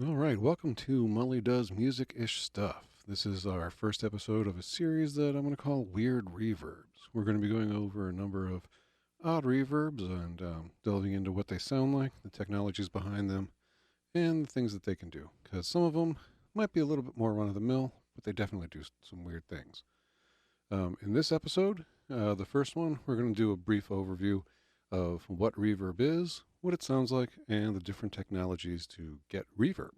All right, welcome to Molly Does Music-ish Stuff. This is our first episode of a series that I'm going to call Weird Reverbs. We're going to be going over a number of odd reverbs and delving into what they sound like, the technologies behind them, and the things that they can do. Because some of them might be a little bit more run-of-the-mill, but they definitely do some weird things. In this episode, the first one, we're going to do a brief overview of what reverb is, what it sounds like, and the different technologies to get reverb.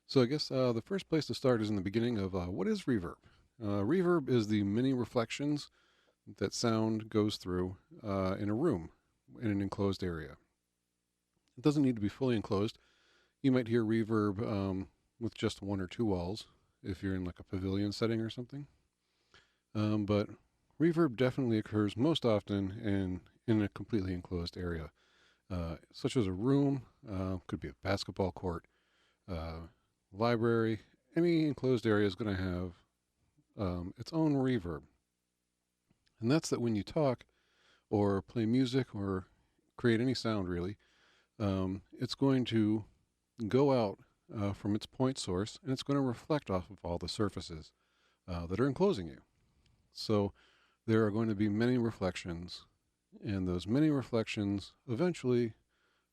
So I guess the first place to start is in the beginning of what is reverb. Reverb is the many reflections that sound goes through in a room, in an enclosed area. It doesn't need to be fully enclosed. You might hear reverb with just one or two walls if you're in like a pavilion setting or something. But reverb definitely occurs most often in a completely enclosed area, such as a room, could be a basketball court, library. Any enclosed area is going to have its own reverb. And that's that when you talk or play music or create any sound, really, it's going to go out from its point source and it's going to reflect off of all the surfaces that are enclosing you. So there are going to be many reflections, and those many reflections eventually,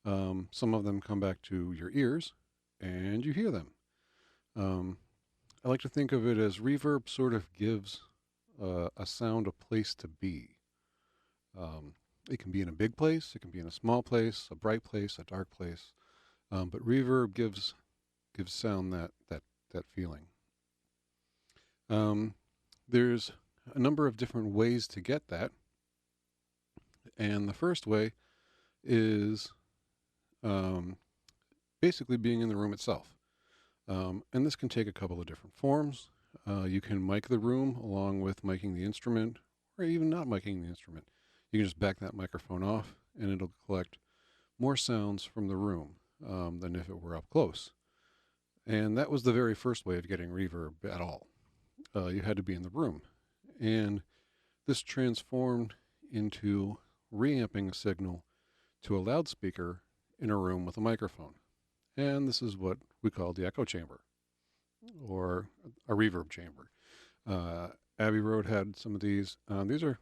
some of them come back to your ears and you hear them. I like to think of it as reverb sort of gives a sound a place to be. It can be in a big place, it can be in a small place, a bright place, a dark place, but reverb gives sound that feeling. There's a number of different ways to get that, and the first way is basically being in the room itself. And this can take a couple of different forms. You can mic the room along with miking the instrument, or even not miking the instrument. You can just back that microphone off, and it'll collect more sounds from the room than if it were up close. And that was the very first way of getting reverb at all. You had to be in the room. And this transformed into reamping a signal to a loudspeaker in a room with a microphone. And this is what we call the echo chamber or a reverb chamber. Abbey Road had some of these. These are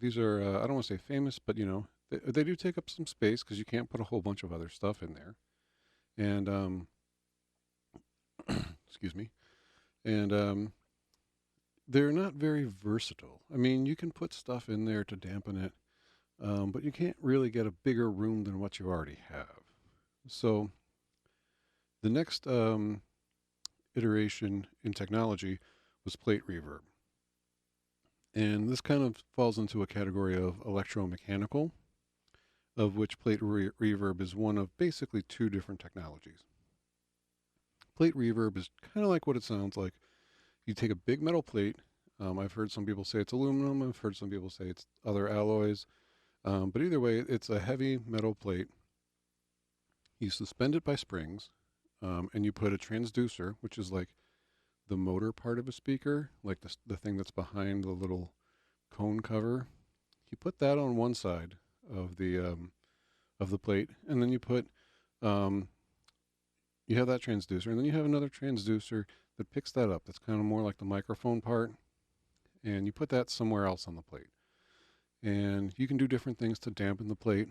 I don't want to say famous, but they do take up some space because you can't put a whole bunch of other stuff in there. And excuse me. And they're not very versatile. I mean, you can put stuff in there to dampen it, but you can't really get a bigger room than what you already have. So the next iteration in technology was plate reverb. And this kind of falls into a category of electromechanical, of which plate reverb is one of basically two different technologies. Plate reverb is kind of like what it sounds like. You take a big metal plate. I've heard some people say it's aluminum. I've heard some people say it's other alloys. But either way, it's a heavy metal plate. You suspend it by springs, and you put a transducer, which is like the motor part of a speaker, like the thing that's behind the little cone cover. You put that on one side of the plate, and then you have that transducer, and then you have another transducer that picks that up. That's kind of more like the microphone part, and you put that somewhere else on the plate. And you can do different things to dampen the plate.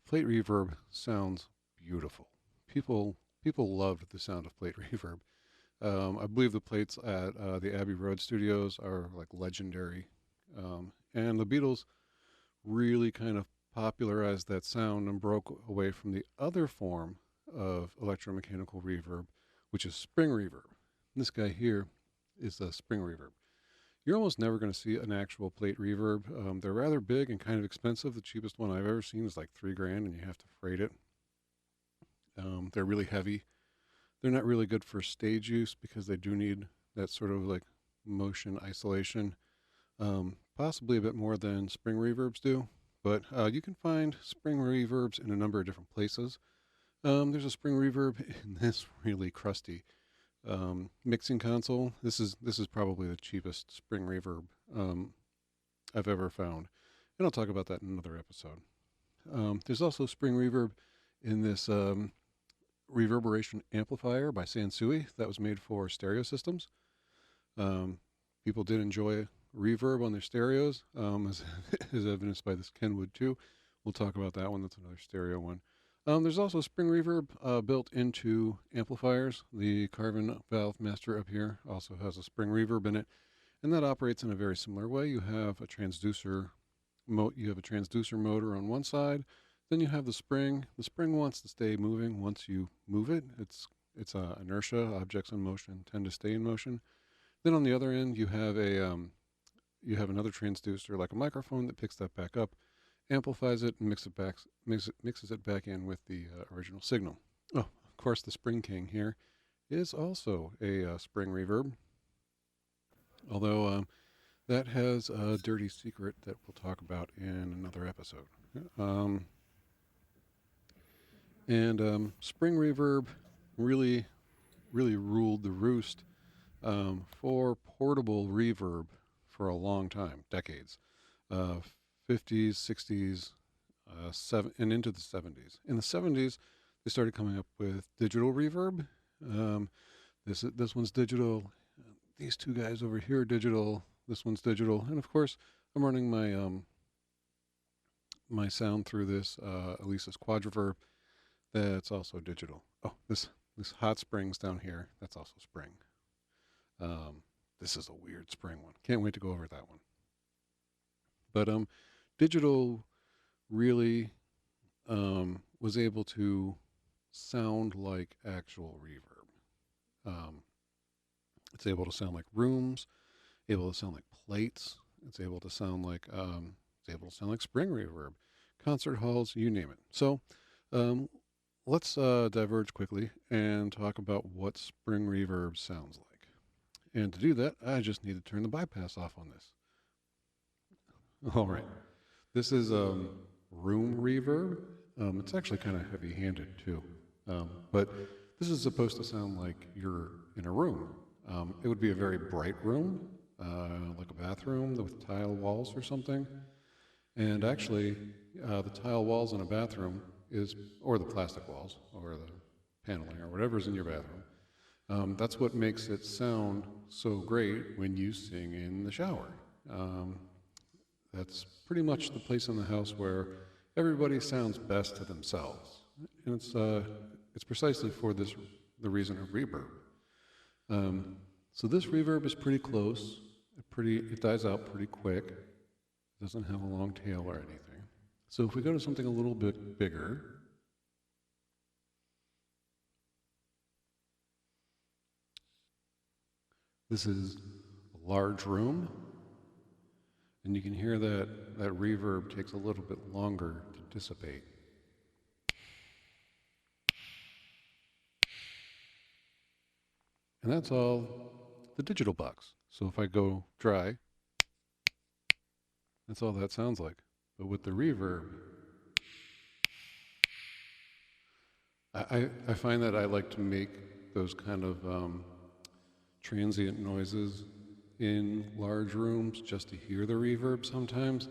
Plate reverb sounds beautiful. People loved the sound of plate reverb. I believe the plates at the Abbey Road studios are like legendary. And the Beatles really kind of popularized that sound and broke away from the other form of electromechanical reverb, which is spring reverb. This guy here is a spring reverb. You're almost never going to see an actual plate reverb. They're rather big and kind of expensive. The cheapest one I've ever seen is like $3,000, and you have to freight it. They're really heavy. They're not really good for stage use because they do need that sort of like motion isolation, possibly a bit more than spring reverbs do. But you can find spring reverbs in a number of different places. There's a spring reverb in this really crusty mixing console. This is probably the cheapest spring reverb I've ever found, and I'll talk about that in another episode. There's also spring reverb in this reverberation amplifier by Sansui that was made for stereo systems. Um, People did enjoy reverb on their stereos, as evidenced by this Kenwood 2. We'll talk about that one. That's another stereo one. There's also spring reverb built into amplifiers. The Carvin Valve Master up here also has a spring reverb in it, and that operates in a very similar way. You have a transducer motor on one side, then you have the spring. The spring wants to stay moving once you move it. It's inertia. Objects in motion tend to stay in motion. Then on the other end, you have another transducer like a microphone that picks that back up, amplifies it, and mixes it back in with the original signal. Oh, of course, the Spring King here is also a spring reverb, although that has a dirty secret that we'll talk about in another episode. Spring reverb really ruled the roost for portable reverb for a long time, decades, 50s, 60s, and into the 70s. In the 70s, they started coming up with digital reverb. This one's digital. These two guys over here are digital. This one's digital, and of course, I'm running my my sound through this Elisa's Quadriverb. That's also digital. Oh, this Hot Springs down here. That's also spring. This is a weird spring one. Can't wait to go over that one. But digital really was able to sound like actual reverb. It's able to sound like rooms, able to sound like plates. It's able to sound like spring reverb, concert halls, you name it. So let's diverge quickly and talk about what spring reverb sounds like. And to do that, I just need to turn the bypass off on this. All right. This is room reverb. It's actually kind of heavy-handed too. But this is supposed to sound like you're in a room. It would be a very bright room, like a bathroom with tile walls or something. And actually, the tile walls in a bathroom or the plastic walls, or the paneling, or whatever's in your bathroom. That's what makes it sound so great when you sing in the shower. That's pretty much the place in the house where everybody sounds best to themselves, and it's precisely for the reason of reverb. So this reverb is pretty close. It dies out pretty quick. It doesn't have a long tail or anything. So if we go to something a little bit bigger. This is a large room, and you can hear that reverb takes a little bit longer to dissipate. And that's all the digital box. So if I go dry, that's all that sounds like. But with the reverb, I find that I like to make those kind of transient noises in large rooms just to hear the reverb sometimes.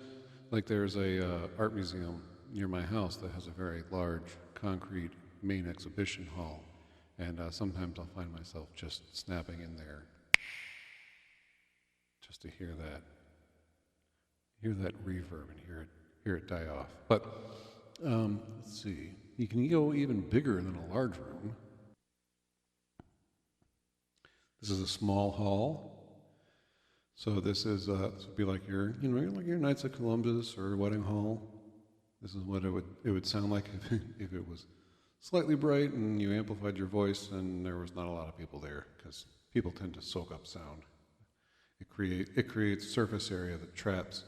Like there's a art museum near my house that has a very large concrete main exhibition hall, and sometimes I'll find myself just snapping in there just to hear that reverb and hear it die off. But let's see, you can go even bigger than a large room. This is a small hall. So this would be like your Knights of Columbus or wedding hall. This is what it would sound like if it was slightly bright and you amplified your voice and there was not a lot of people there, because people tend to soak up sound. It creates surface area that traps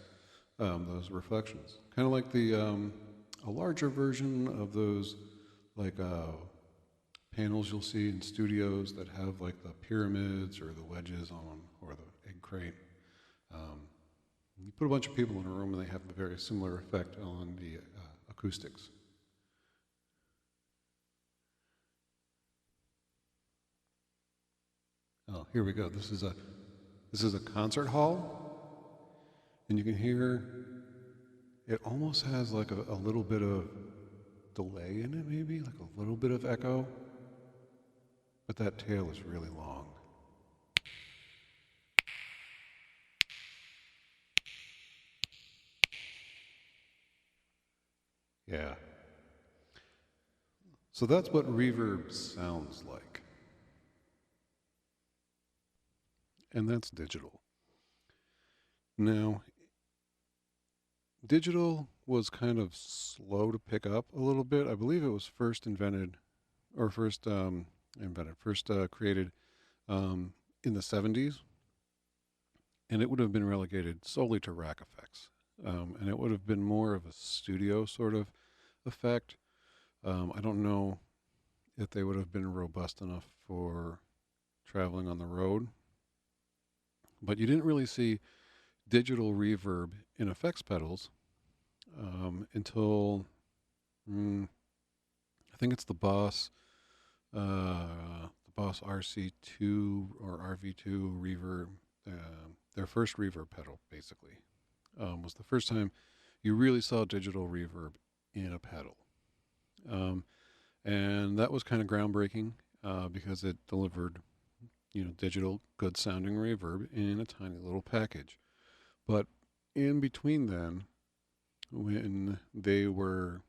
those reflections. Kind of like a larger version of those panels you'll see in studios that have like the pyramids or the wedges on them, or the egg crate. You put a bunch of people in a room and they have a very similar effect on the acoustics. Oh, here we go. This is a concert hall, and you can hear it almost has like a little bit of delay in it, maybe like a little bit of echo. but that tail is really long. Yeah. So that's what reverb sounds like. And that's digital. Now, digital was kind of slow to pick up a little bit. I believe it was first invented, or first created in the 70s, and it would have been relegated solely to rack effects. And it would have been more of a studio sort of effect. I don't know if they would have been robust enough for traveling on the road, but you didn't really see digital reverb in effects pedals until I think it's the Boss RC2 or RV2 reverb. Their first reverb pedal, basically, was the first time you really saw digital reverb in a pedal. And that was kind of groundbreaking because it delivered, digital, good sounding reverb in a tiny little package. But in between then, when they were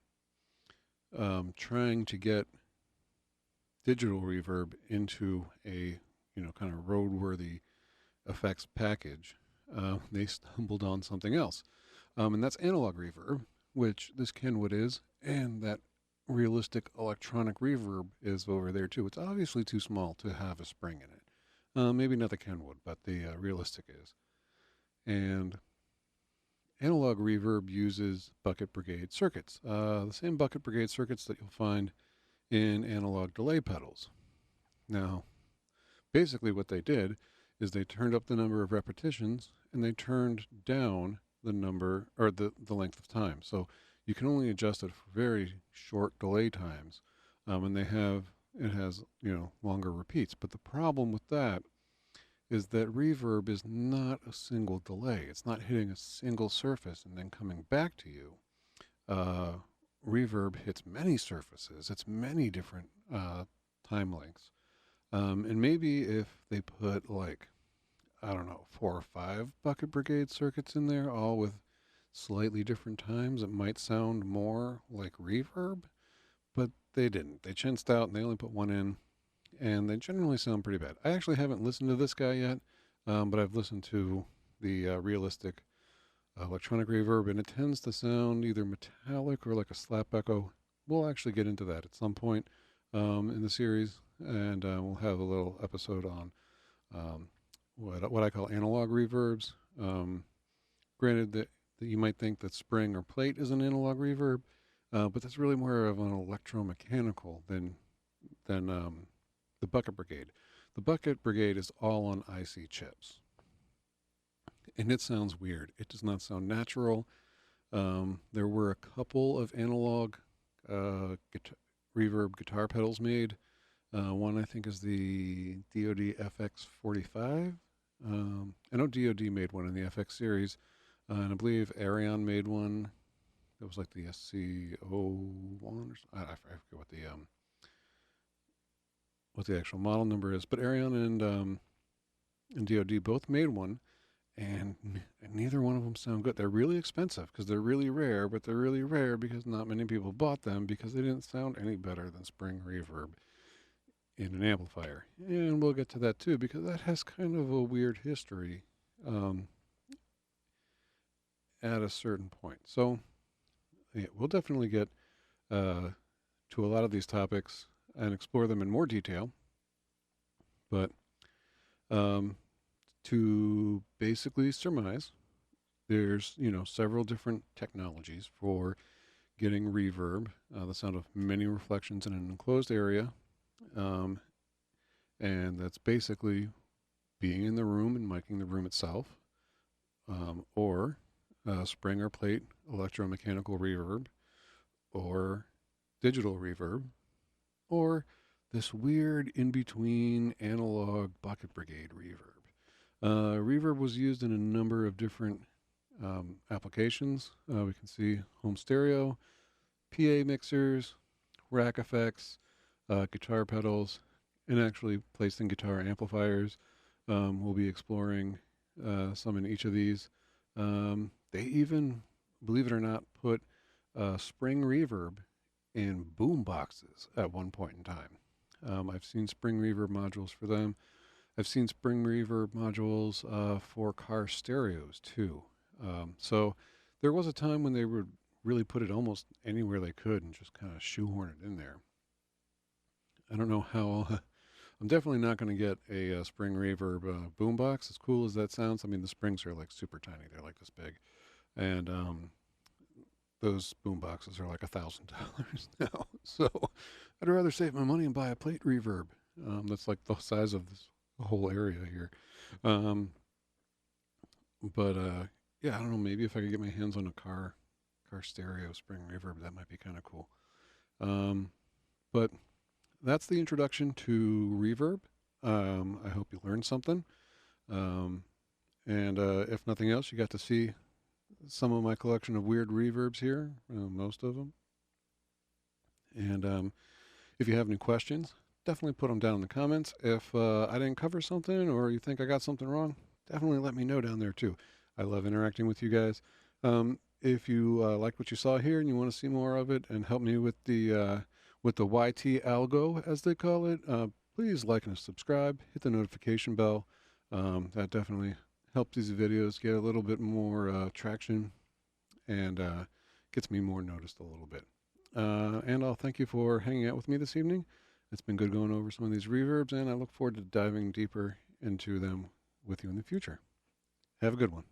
trying to get digital reverb into a, kind of roadworthy effects package, they stumbled on something else. And that's analog reverb, which this Kenwood is, and that realistic electronic reverb is over there too. It's obviously too small to have a spring in it. Maybe not the Kenwood, but the realistic is. And analog reverb uses bucket brigade circuits, the same bucket brigade circuits that you'll find in analog delay pedals. Now, basically what they did is they turned up the number of repetitions and they turned down the number or the length of time. So you can only adjust it for very short delay times, and it has longer repeats. But the problem with that is that reverb is not a single delay. It's not hitting a single surface and then coming back to you. Reverb hits many surfaces. It's many different time lengths. And maybe if they put I don't know, 4 or 5 bucket brigade circuits in there, all with slightly different times, it might sound more like reverb, but they didn't. They chinsed out and they only put one in, and they generally sound pretty bad. I actually haven't listened to this guy yet, but I've listened to the realistic electronic reverb, and it tends to sound either metallic or like a slap echo. We'll actually get into that at some point in the series, and we'll have a little episode on what I call analog reverbs. Granted that you might think that spring or plate is an analog reverb, but that's really more of an electromechanical than the bucket brigade. The bucket brigade is all on IC chips, and it sounds weird. It does not sound natural. There were a couple of analog reverb guitar pedals made. One I think is the DoD FX45. I know DoD made one in the FX series, and I believe Arion made one. It was like the SC01 or something. I forget what the actual model number is. But Arion and DoD both made one, and neither one of them sound good. They're really expensive because they're really rare, but they're really rare because not many people bought them because they didn't sound any better than spring reverb in an amplifier. And we'll get to that too because that has kind of a weird history at a certain point. So yeah, we'll definitely get to a lot of these topics and explore them in more detail. But to basically surmise, there's several different technologies for getting reverb, the sound of many reflections in an enclosed area, and that's basically being in the room and miking the room itself, or spring or plate electromechanical reverb, or digital reverb, or this weird in-between analog bucket brigade reverb. Reverb was used in a number of different applications. We can see home stereo, PA mixers, rack effects, guitar pedals, and actually placed in guitar amplifiers. We'll be exploring some in each of these. They even, believe it or not, put spring reverb in boom boxes at one point in time. I've seen spring reverb modules for them. I've seen spring reverb modules for car stereos too. So there was a time when they would really put it almost anywhere they could and just kind of shoehorn it in there. I don't know how. I'm definitely not going to get a spring reverb boombox. As cool as that sounds, I mean the springs are like super tiny. They're like this big, and those boom boxes are like $1,000 now. So I'd rather save my money and buy a plate reverb. That's like the size of this whole area here. Um, but yeah, I don't know. Maybe if I could get my hands on a car stereo spring reverb, that might be kind of cool. But that's the introduction to reverb. I hope you learned something. Um, and if nothing else, you got to see some of my collection of weird reverbs here, most of them. And if you have any questions, definitely put them down in the comments. If I didn't cover something or you think I got something wrong, definitely let me know down there too. I love interacting with you guys. If you like what you saw here and you want to see more of it and help me with the YT algo, as they call it, please like and subscribe. Hit the notification bell. That definitely helps these videos get a little bit more traction and gets me more noticed a little bit. And I'll thank you for hanging out with me this evening. It's been good going over some of these reverbs, and I look forward to diving deeper into them with you in the future. Have a good one.